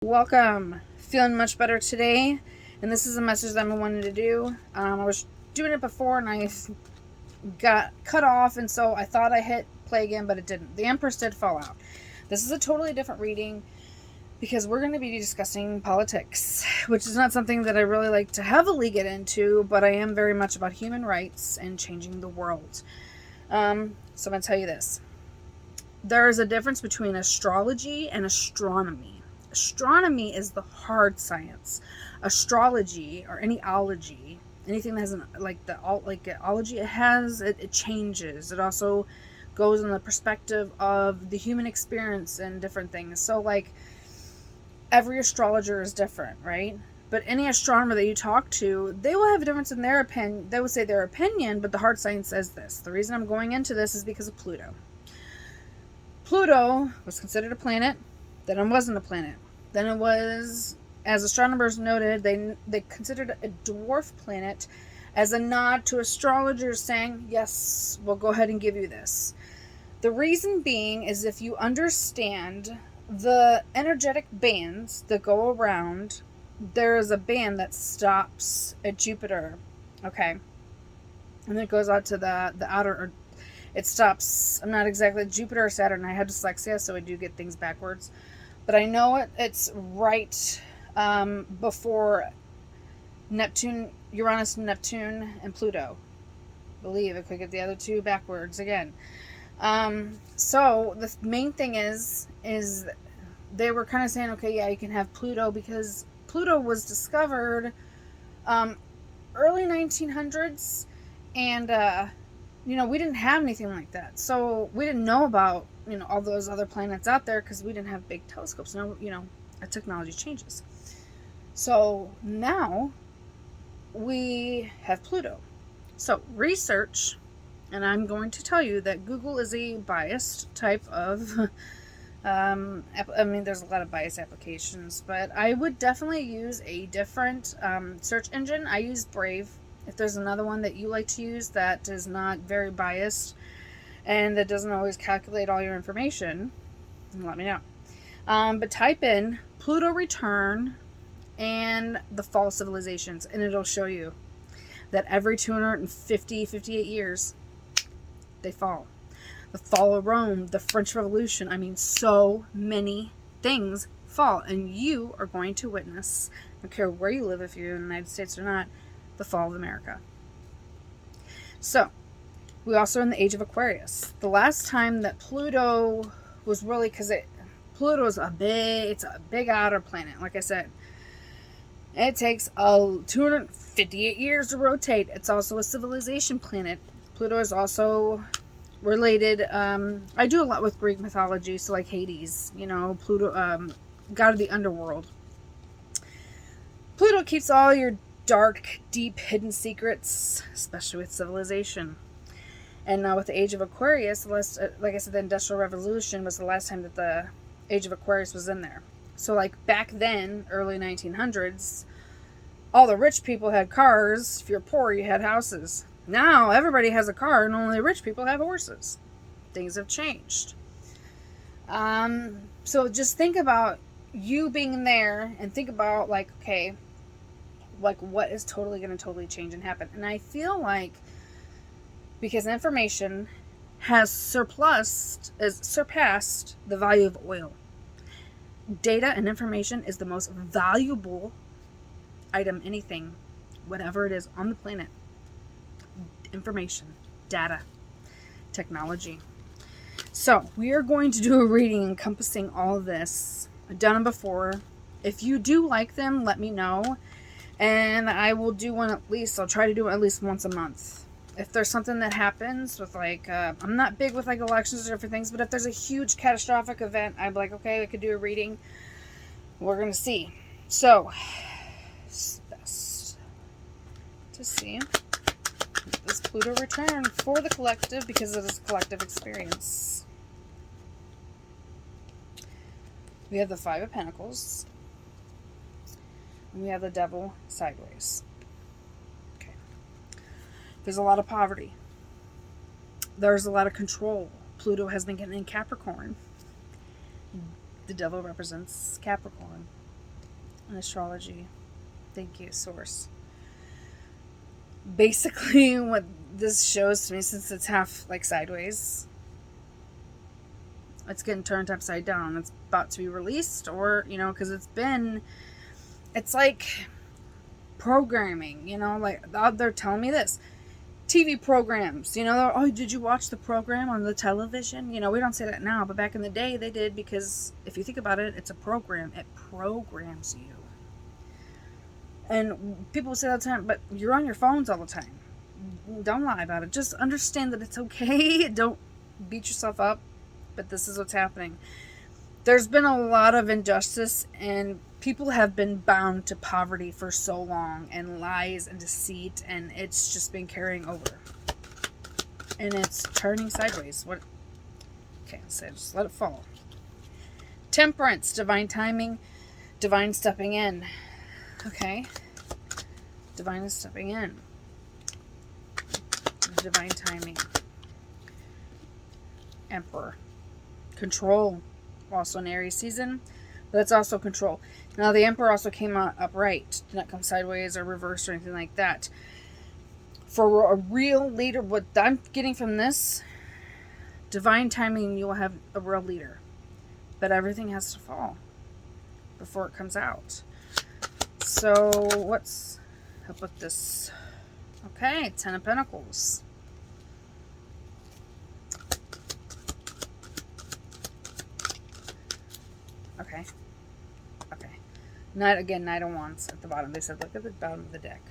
Welcome. Feeling much better today, and this is a message that I wanted to do. I was doing it before and I got cut off, and so I thought I hit play again, but it didn't. The Empress did fall out. This is a totally different reading because we're going to be discussing politics, which is not something that I really like to heavily get into, but I am very much about human rights and changing the world. So I'm going to tell you this. There is a difference between astrology and astronomy. Astronomy is the hard science. Astrology or any ology, anything that has ology, it changes. It also goes in the perspective of the human experience and different things. So like every astrologer is different, right? But any astronomer that you talk to, they will have a difference in their opinion. They will say their opinion, but the hard science says this. The reason I'm going into this is because of Pluto. Pluto was considered a planet, then it wasn't a planet. Then it was, as astronomers noted, they considered a dwarf planet as a nod to astrologers saying, yes, we'll go ahead and give you this. The reason being is if you understand the energetic bands that go around, there is a band that stops at Jupiter, okay? And it goes out to the outer, or it stops, I'm not exactly, Jupiter or Saturn. I had dyslexia, so I do get things backwards. But I know it's right before Neptune, Uranus, Neptune, and Pluto. I believe I could get the other two backwards again. So the main thing is they were kind of saying, okay, yeah, you can have Pluto because Pluto was discovered early 1900s, and we didn't have anything like that. So we didn't know about, all those other planets out there because we didn't have big telescopes. Now, our technology changes. So now we have Pluto. So research, and I'm going to tell you that Google is a biased type of, there's a lot of biased applications, but I would definitely use a different search engine. I use Brave. If there's another one that you like to use that is not very biased and that doesn't always calculate all your information, let me know. But type in Pluto return and the fall of civilizations, and it'll show you that every 58 years, they fall. The fall of Rome, the French Revolution, so many things fall, and you are going to witness, I don't care where you live, if you're in the United States or not, the fall of America. So, we also are in the age of Aquarius. The last time that Pluto was really, because Pluto is it's a big outer planet, like I said. It takes 258 years to rotate. It's also a civilization planet. Pluto is also related, I do a lot with Greek mythology, so like Hades, Pluto, god of the underworld. Pluto keeps all your dark, deep, hidden secrets, especially with civilization. And now with the age of Aquarius, like I said, the Industrial Revolution was the last time that the age of Aquarius was in there. So like back then, early 1900s, all the rich people had cars. If you're poor, you had houses. Now everybody has a car and only rich people have horses. Things have changed. So just think about you being there and think about okay, what is totally going to totally change and happen. And I feel like because information has surpassed the value of oil. Data and information is the most valuable item, anything, whatever it is on the planet. Information, data, technology. So we are going to do a reading encompassing all of this. I've done them before. If you do like them, let me know. And I will do one I'll try to do it at least once a month. If there's something that happens with I'm not big with elections or different things, but if there's a huge catastrophic event, I'm like, okay, I could do a reading. We're going to see. So, it's best to see this Pluto return for the collective because it is a collective experience. We have the Five of Pentacles. And we have the Devil sideways. Okay. There's a lot of poverty. There's a lot of control. Pluto has been getting in Capricorn. The devil represents Capricorn. in astrology. Thank you, source. Basically, what this shows to me, since it's half like sideways, it's getting turned upside down. It's about to be released, or, you know, because it's like programming, you know, like they're telling me this. TV programs, you know, oh, did you watch the program on the television? You know, we don't say that now, but back in the day they did, because if you think about it, it's a program. It programs you. And people say all the time, but you're on your phones all the time. Don't lie about it. Just understand that it's okay. Don't beat yourself up, but this is what's happening. There's been a lot of injustice, and people have been bound to poverty for so long, and lies and deceit, and it's just been carrying over. And it's turning sideways. What? Okay, so just let it fall. Temperance, divine timing, divine stepping in. Okay. Divine is stepping in. Divine timing. Emperor. Control. Also an Aries season. But that's also control. Now the Emperor also came out upright. Did not come sideways or reversed or anything like that. For a real leader, what I'm getting from this, divine timing, you will have a real leader. But everything has to fall before it comes out. So, what's up with this? Okay, 10 of Pentacles. Okay. Knight of Wands at the bottom. They said, look at the bottom of the deck.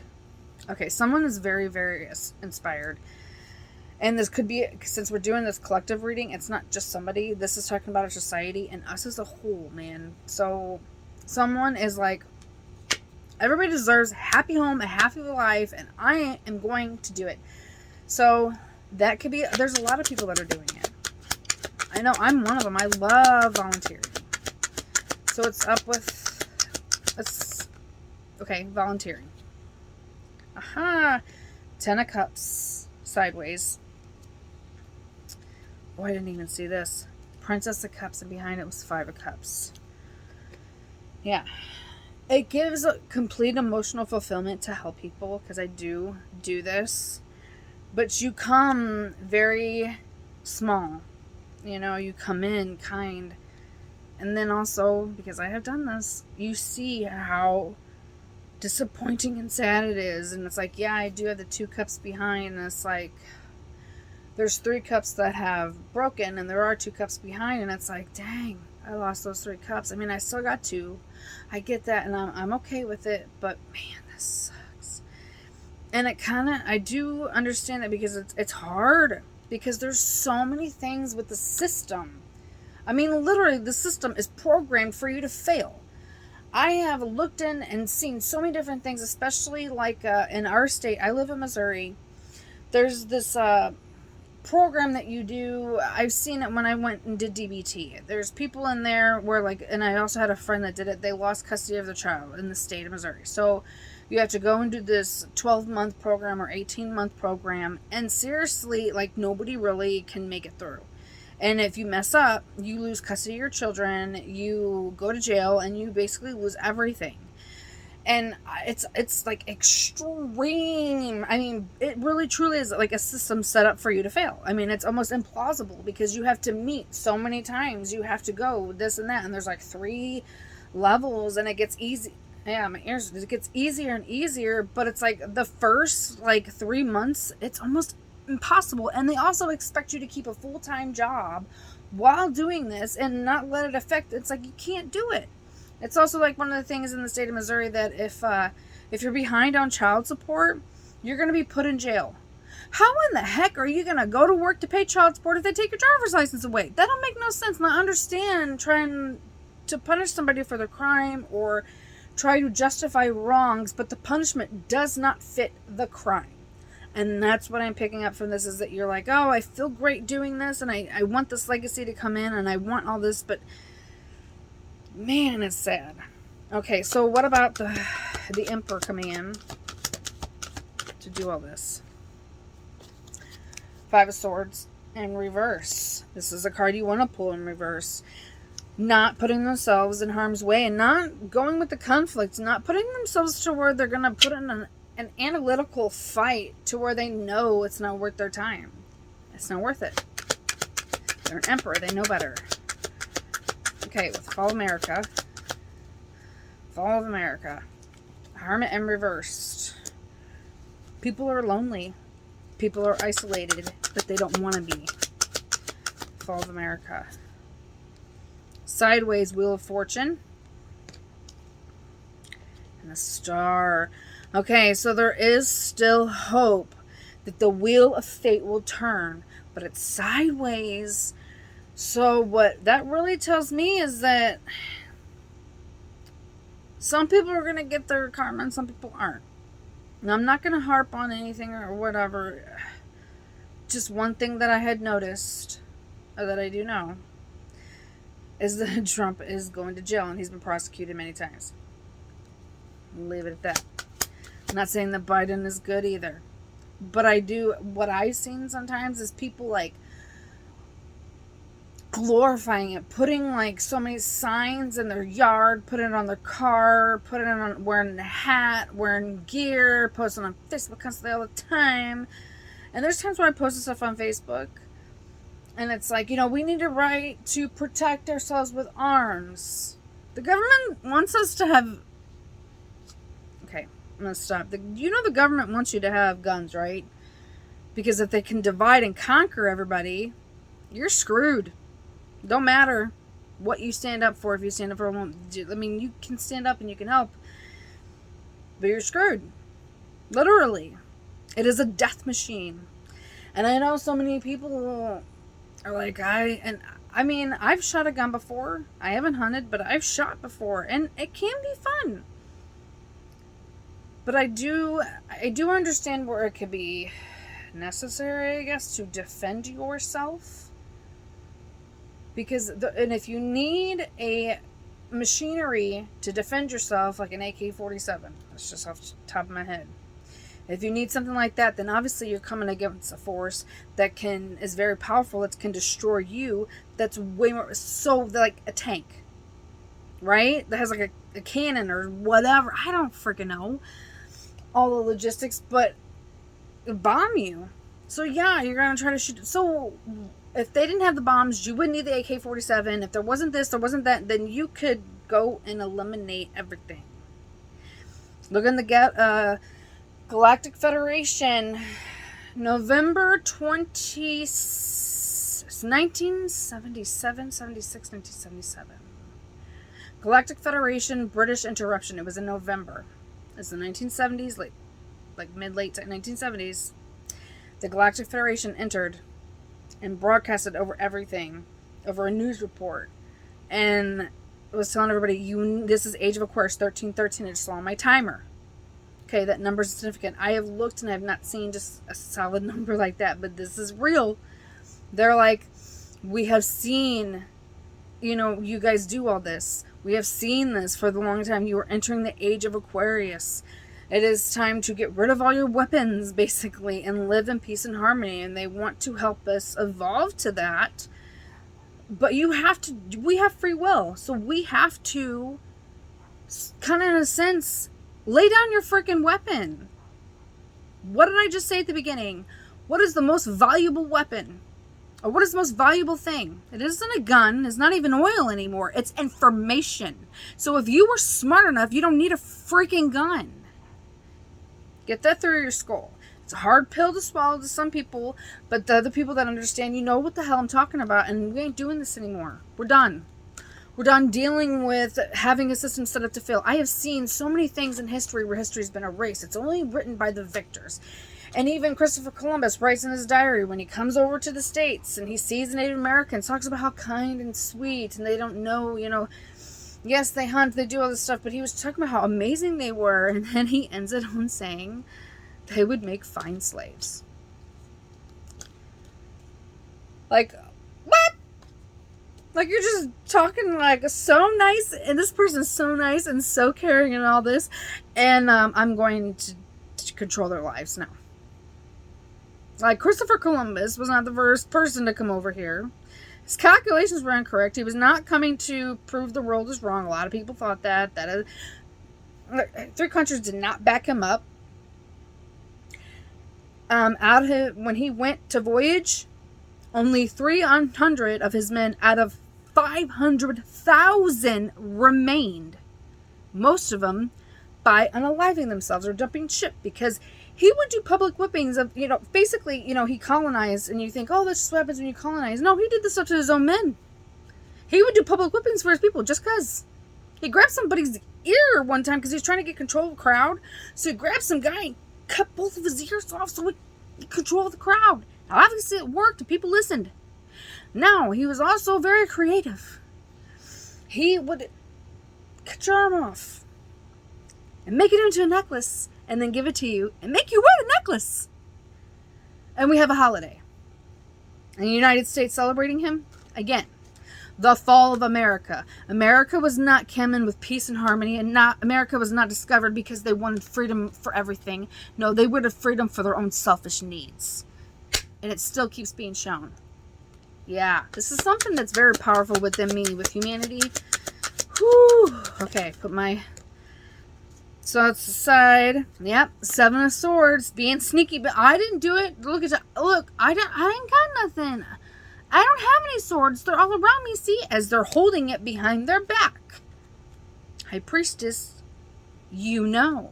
Okay, someone is very, very inspired. And this could be, since we're doing this collective reading, it's not just somebody. This is talking about our society and us as a whole, man. So, someone is like, everybody deserves a happy home, a happy life, and I am going to do it. So that could be, there's a lot of people that are doing it. I know I'm one of them. I love volunteering. So it's up with, okay, volunteering. Aha! 10 of Cups, sideways. Oh, I didn't even see this. Princess of Cups, and behind it was 5 of Cups. Yeah. It gives a complete emotional fulfillment to help people, because I do this. But you come very small. You know, you come in kind. And then also, because I have done this, you see how disappointing and sad it is. And it's like, yeah, I do have the 2 cups behind. And it's like, there's 3 cups that have broken, and there are 2 cups behind. And it's like, dang, I lost those 3 cups. I mean, I still got 2. I get that, and I'm okay with it, but man, this sucks. And it kind of, I do understand that, because it's hard, because there's so many things with the system. I mean, literally, the system is programmed for you to fail. I have looked in and seen so many different things, especially like in our state. I live in Missouri. There's this program that you do. I've seen it when I went and did DBT. There's people in there where, like, and I also had a friend that did it. They lost custody of their child in the state of Missouri. So you have to go and do this 12-month program or 18-month program. And seriously, like, nobody really can make it through. And if you mess up, you lose custody of your children, you go to jail, and you basically lose everything. And it's like extreme. I mean, it really truly is like a system set up for you to fail. I mean, it's almost implausible, because you have to meet so many times. You have to go this and that, and there's like 3 levels, and it gets easy. Yeah, my ears. It gets easier and easier, but it's like the first like 3 months, it's almost impossible. And they also expect you to keep a full-time job while doing this and not let it affect. It's like, you can't do it. It's also like one of the things in the state of Missouri that if you're behind on child support, you're going to be put in jail. How in the heck are you going to go to work to pay child support if they take your driver's license away? That don't make no sense. And I understand trying to punish somebody for their crime or try to justify wrongs, but the punishment does not fit the crime. And that's what I'm picking up from this, is that you're like, oh, I feel great doing this, and I want this legacy to come in, and I want all this, but man, it's sad. Okay, so what about the Emperor coming in to do all this? 5 of Swords in reverse. This is a card you want to pull in reverse. not putting themselves in harm's way and not going with the conflict, not putting themselves to where they're going to put in an analytical fight to where they know it's not worth their time. It's not worth it. They're an emperor. They know better. Okay, with Fall of America. Fall of America. Hermit and reversed. People are lonely. People are isolated, but they don't want to be. Fall of America. Sideways, Wheel of Fortune. And the Star. Okay, so there is still hope that the wheel of fate will turn, but it's sideways. So what that really tells me is that some people are going to get their karma and some people aren't. Now, I'm not going to harp on anything or whatever. Just one thing that I had noticed, or that I do know, is that Trump is going to jail and he's been prosecuted many times. I'll leave it at that. I'm not saying that Biden is good either. But what I've seen sometimes is people like glorifying it, putting like so many signs in their yard, putting it on their car, putting it on, wearing a hat, wearing gear, posting on Facebook constantly all the time. And there's times where I post stuff on Facebook and it's like, we need a right to protect ourselves with arms. The government wants us to have... Okay, I'm going to stop. The government wants you to have guns, right? Because if they can divide and conquer everybody, you're screwed. Don't matter what you stand up for. If you stand up for you can stand up and you can help, but you're screwed. Literally. It is a death machine. And I know so many people are like, I've shot a gun before. I haven't hunted, but I've shot before, and it can be fun. But I do understand where it could be necessary, I guess, to defend yourself. Because, and if you need a machinery to defend yourself, like an AK-47, that's just off the top of my head. If you need something like that, then obviously you're coming against a force that is very powerful, that can destroy you, that's way more, so like a tank, right? That has like a cannon or whatever, I don't freaking know, all the logistics, but bomb you. So yeah, you're going to try to shoot. So if they didn't have the bombs, you wouldn't need the AK-47. If there wasn't this, there wasn't that, then you could go and eliminate everything. Look in the Galactic Federation, November 1977. Galactic Federation, British interruption. It was in November. It's the 1970s, like mid-late 1970s. The Galactic Federation entered and broadcasted over everything, over a news report, and was telling everybody, this is Age of Aquarius 1313. I just saw on my timer. Okay, that number is significant. I have looked and I have not seen just a solid number like that, but this is real. They're like, we have seen, you guys do all this. We have seen this for the long time. You are entering the Age of Aquarius. It is time to get rid of all your weapons, basically, and live in peace and harmony. And they want to help us evolve to that. But we have free will. So we have to, kind of in a sense, lay down your freaking weapon. What did I just say at the beginning? What is the most valuable weapon? Or what is the most valuable thing? It isn't a gun. It's not even oil anymore. It's information. So if you were smart enough, you don't need a freaking gun. Get that through your skull. It's a hard pill to swallow to some people, but the other people that understand, you know what the hell I'm talking about, and we ain't doing this anymore. We're done. We're done dealing with having a system set up to fail. I have seen so many things in history where history's been erased. It's only written by the victors. And even Christopher Columbus writes in his diary when he comes over to the States and he sees the Native Americans, talks about how kind and sweet, and they don't know, yes, they hunt, they do all this stuff, but he was talking about how amazing they were, and then he ends it on saying they would make fine slaves. Like, what? Like, you're just talking like so nice, and this person's so nice and so caring and all this, and I'm going to control their lives now. Like, Christopher Columbus was not the first person to come over here. His calculations were incorrect. He was not coming to prove the world is wrong. A lot of people thought that. Three countries did not back him up. When he went to voyage, only 300 of his men out of 500,000 remained. Most of them by unaliving themselves or jumping ship, because he would do public whippings of, basically, he colonized, and you think, oh, that's just what happens when you colonize. No, he did this stuff to his own men. He would do public whippings for his people just because. He grabbed somebody's ear one time because he was trying to get control of the crowd. So he grabbed some guy and cut both of his ears off so he could control the crowd. Now, obviously it worked and people listened. Now, he was also very creative. He would cut your arm off and make it into a necklace and then give it to you and make you wear the necklace. And we have a holiday. And the United States celebrating him again. The fall of America. America was not coming with peace and harmony, and America was not discovered because they wanted freedom for everything. No, they wanted freedom for their own selfish needs. And it still keeps being shown. Yeah, this is something that's very powerful within me, with humanity. Whew. Okay, put my swords aside. Yep, 7 of Swords, being sneaky, but I didn't do it. Look at that. Look, I didn't got nothing. I don't have any swords. They're all around me, see? As they're holding it behind their back. High Priestess, you know.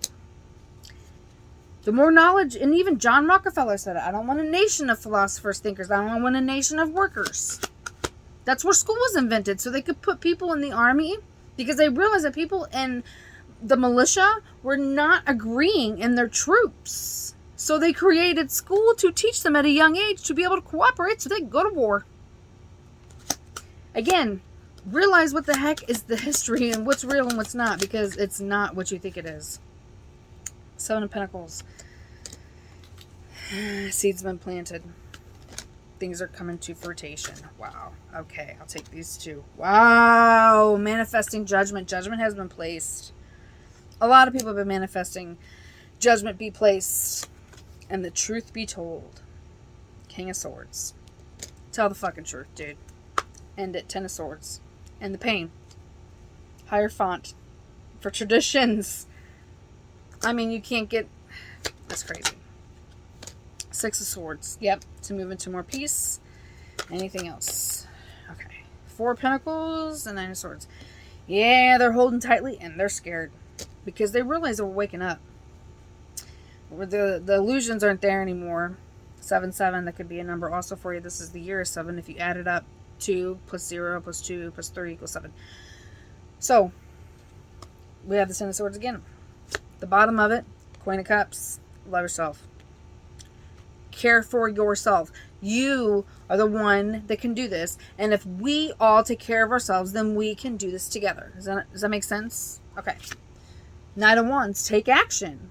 The more knowledge, and even John Rockefeller said it, I don't want a nation of philosophers, thinkers. I don't want a nation of workers. That's where school was invented, so they could put people in the army, because they realized that people in the militia were not agreeing in their troops. So they created school to teach them at a young age to be able to cooperate so they could go to war. Again, realize what the heck is the history and what's real and what's not, because it's not what you think it is. 7 of Pentacles. Seeds been planted. Things are coming to fruition. Wow. Okay, I'll take these two. Wow. Manifesting judgment. Judgment has been placed. A lot of people have been manifesting judgment be placed and the truth be told. King of Swords. Tell the fucking truth, dude. End it. 10 of Swords. And the pain. Higher font. For traditions. I mean, you can't get... That's crazy. 6 of Swords. Yep. To move into more peace. Anything else? Okay. 4 of Pentacles and 9 of Swords. Yeah, they're holding tightly and they're scared. Because they realize they're waking up. Where the illusions aren't there anymore. 7-7, that could be a number also for you. This is the year of 7. If you add it up, 2 plus 0 plus 2 plus 3 equals 7. So, we have the 10 of Swords again. The bottom of it, Queen of Cups. Love yourself. Care for yourself. You are the one that can do this. And if we all take care of ourselves, then we can do this together. Does that make sense? Okay. Knight of Wands, take action.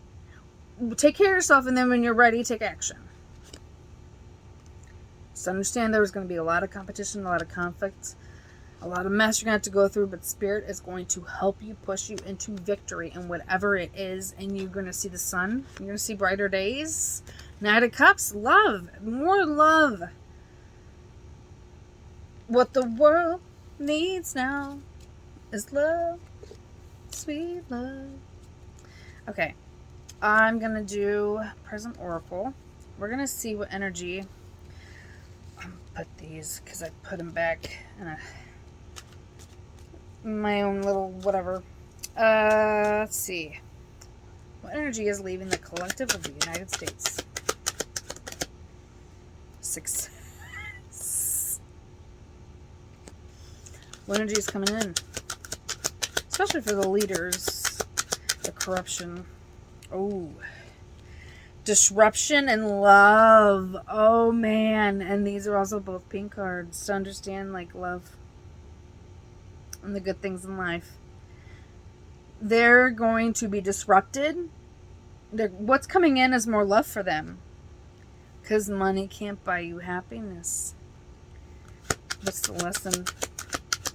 Take care of yourself, and then when you're ready, take action. So understand there's going to be a lot of competition, a lot of conflict, a lot of mess you're going to have to go through, but Spirit is going to help you, push you into victory in whatever it is, and you're going to see the sun. You're going to see brighter days. Knight of Cups, love. More love. What the world needs now is love. Sweet love. Okay. I'm going to do Present Oracle. We're going to see what energy... I'm going to put these because I put them back in my own little whatever. Let's see. What energy is leaving the collective of the United States? 6. What energy is coming in? Especially for the leaders. The corruption. Oh, disruption and love. Oh man. And these are also both pink cards to understand, like, love and the good things in life. They're going to be disrupted. What's coming in is more love for them, because money can't buy you happiness. What's the lesson?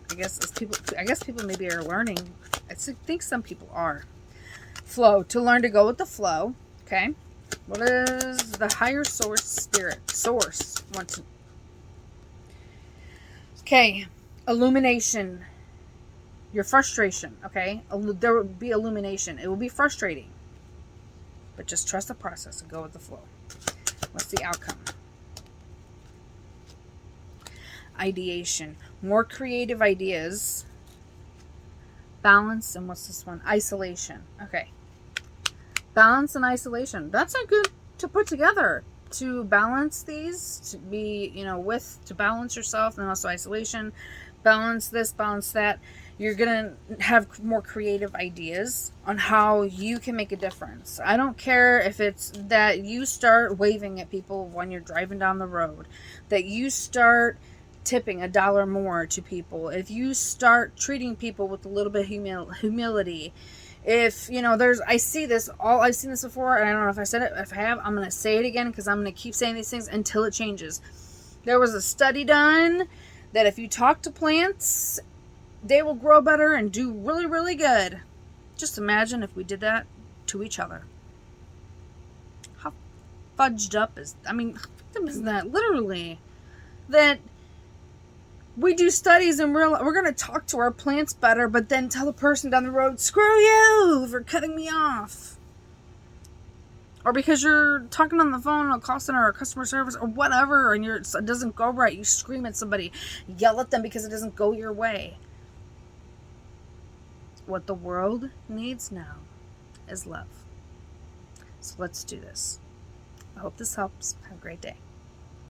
I guess people maybe are learning. I think some people are. Flow. To learn to go with the flow. Okay. What is the higher source spirit? Source. Okay, illumination. Your frustration, okay? There will be illumination. It will be frustrating. But just trust the process and go with the flow. What's the outcome? Ideation. More creative ideas. Balance. And what's this one? Isolation. Okay. Balance and isolation. That's a good to put together. To balance these, to be, to balance yourself, and then also isolation. Balance this, balance that. You're going to have more creative ideas on how you can make a difference. I don't care if it's that you start waving at people when you're driving down the road, that you start tipping $1 more to people, if you start treating people with a little bit of humility. If, I've seen this before, and I don't know if I said it. If I have, I'm going to say it again, because I'm going to keep saying these things until it changes. There was a study done that if you talk to plants, they will grow better and do really, really good. Just imagine if we did that to each other. How fudged up is that? Literally. That we do studies and we're going to talk to our plants better, but then tell the person down the road, screw you for cutting me off. Or because you're talking on the phone or call center or customer service or whatever, and it doesn't go right, you scream at somebody, yell at them because it doesn't go your way. What the world needs now is love. So let's do this. I hope this helps. Have a great day.